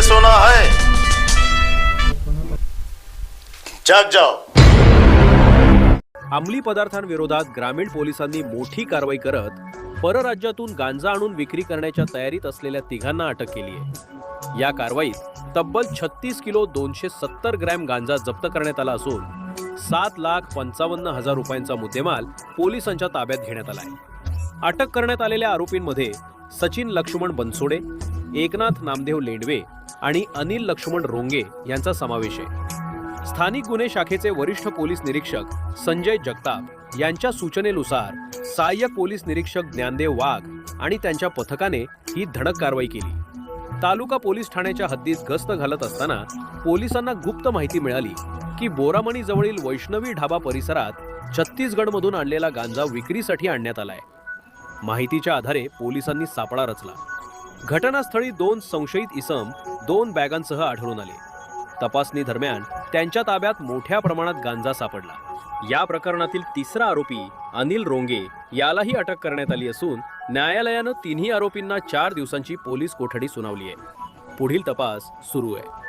सोना है, जाग जाओ। अंमली पदार्थांविरोधात ग्रामीण पोलिसांनी मोठी कारवाई करत परराज्यातून गांजा आणून विक्री करण्याच्या तयारीत असलेल्या तिघांना अटक केली आहे। या कारवाईत तब्बल 36 किलो 270 ग्रॅम गांजा जप्त करण्यात आला असून 7,55,000 रुपयांचा मुद्देमाल पोलिसांच्या ताब्यात घेण्यात आला आहे। अटक करण्यात आलेल्या आरोपींमध्ये सचिन लक्ष्मण बनसोडे, एकनाथ नामदेव लेंडवे आणि अनिल लक्ष्मण रोंगे यांचा समावेश आहे। स्थानिक गुन्हे शाखेचे वरिष्ठ पोलीस निरीक्षक संजय जगताप यांच्या सूचनेनुसार सहाय्यक पोलीस निरीक्षक ज्ञानदेव वाघ आणि त्यांच्या पथकाने ही धडक कारवाई केली। तालुका पोलीस ठाण्याच्या हद्दीत गस्त घालत असताना पोलिसांना गुप्त माहिती मिळाली की बोरामणी जवळील वैष्णवी ढाबा परिसरात छत्तीसगडमधून आणलेला गांजा विक्रीसाठी आणण्यात आलाय। माहितीच्या आधारे पोलिसांनी सापळा रचला। घटनास्थळी 2 संशयित इसम 2 बॅगांसह आढळून आले। तपासणी दरम्यान त्यांच्या ताब्यात मोठ्या प्रमाणात गांजा सापडला। या प्रकरणातील तिसरा आरोपी अनिल रोंगे यालाही अटक करण्यात आली असून न्यायालयानं तिन्ही आरोपींना 4 दिवसांची पोलीस कोठडी सुनावली आहे। पुढील तपास सुरू आहे।